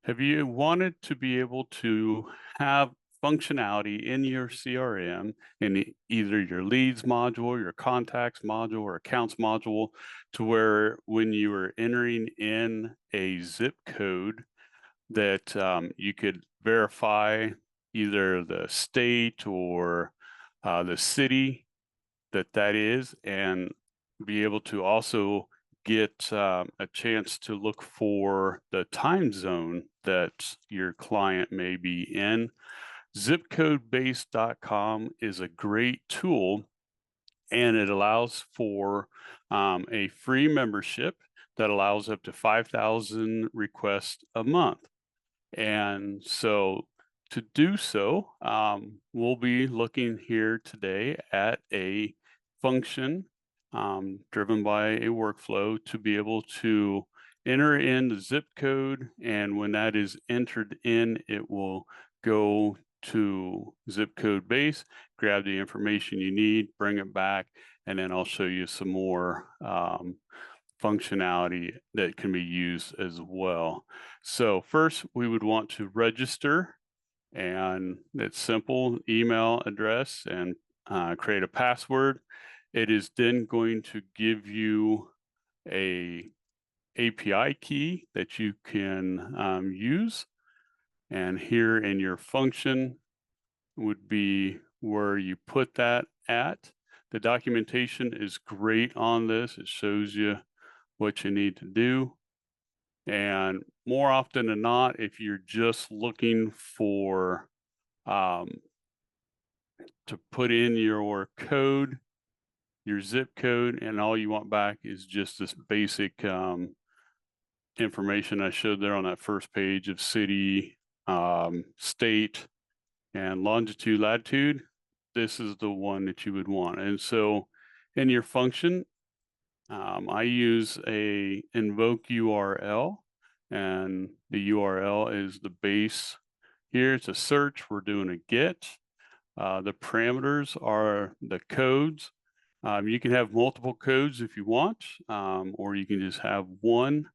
Have you wanted to be able to have functionality in your CRM in either your leads module, your contacts module, or accounts module to where when you were entering in a zip code that you could verify either the state or the city that is, and be able to also get a chance to look for the time zone that your client may be in. Zipcodebase.com is a great tool, and it allows for a free membership that allows up to 5,000 requests a month. And so to do so, we'll be looking here today at a function driven by a workflow to be able to enter in the zip code. And when that is entered in, it will go to zip code base, grab the information you need, bring it back, and then I'll show you some more functionality that can be used as well. So first, we would want to register, and it's simple: email address and create a password. It is then going to give you a API key that you can use, and here in your function would be where you put that at. The documentation is great on this. It shows you what you need to do. And more often than not, if you're just looking for to put in your code, your zip code, and all you want back is just this basic information I showed there on that first page of city, state, and longitude, latitude, this is the one that you would want. And so in your function, I use a invoke URL, and the URL is the base. Here it's a search. We're doing a get. The parameters are the codes. You can have multiple codes if you want, or you can just have one.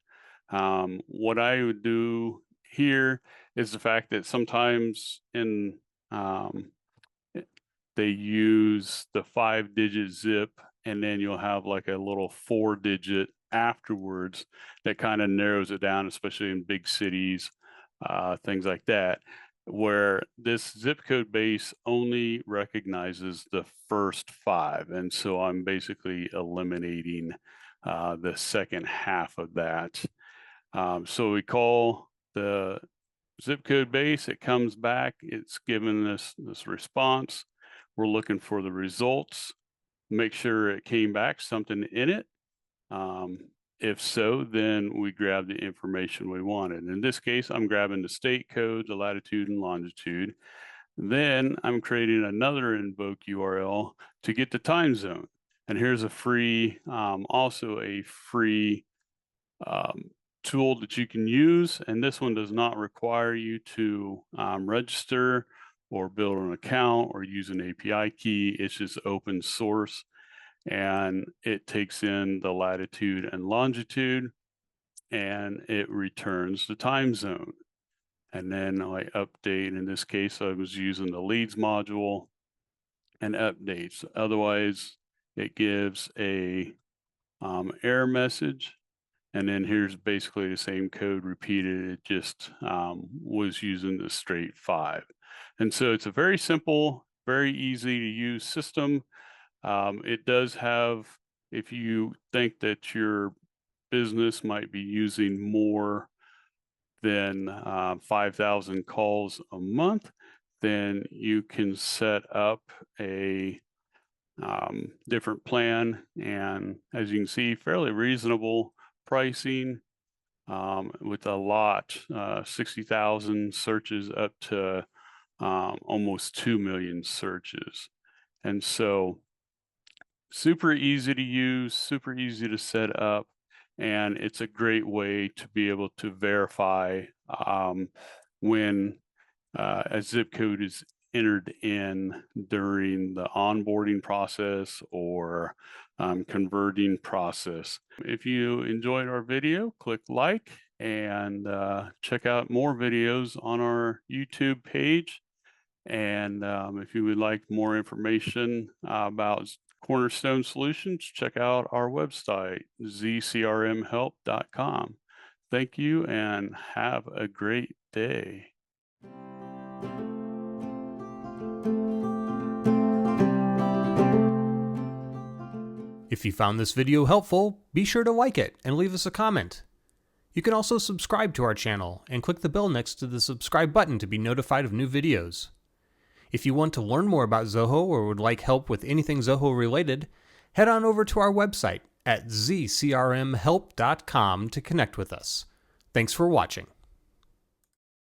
What I would do here is the fact that sometimes in they use the 5-digit zip, and then you'll have like a little 4-digit afterwards that kind of narrows it down, especially in big cities, things like that, where this zip code base only recognizes the first 5. And so I'm basically eliminating the second half of that. So we call the zip code base, it comes back, it's given this response. We're looking for the results, make sure it came back something in it. If so, then we grab the information we wanted. In this case, I'm grabbing the state code, the latitude and longitude. Then I'm creating another invoke URL to get the time zone. And here's a free, also a free tool that you can use. And this one does not require you to register or build an account or use an API key. It's just open source, and it takes in the latitude and longitude, and it returns the time zone. And then I update. In this case, I was using the leads module and updates. Otherwise, it gives a error message. And then here's basically the same code repeated. It just was using the straight 5. And so it's a very simple, very easy to use system. It does have, if you think that your business might be using more than 5,000 calls a month, then you can set up a different plan. And as you can see, fairly reasonable pricing with a lot, 60,000 searches up to almost 2 million searches. And so super easy to use, super easy to set up, and it's a great way to be able to verify when a zip code is entered in during the onboarding process or converting process. If you enjoyed our video, click like and check out more videos on our YouTube page. And if you would like more information about Cornerstone Solutions, check out our website, zcrmhelp.com. Thank you and have a great day. If you found this video helpful, be sure to like it and leave us a comment. You can also subscribe to our channel and click the bell next to the subscribe button to be notified of new videos. If you want to learn more about Zoho or would like help with anything Zoho related, head on over to our website at zcrmhelp.com to connect with us. Thanks for watching.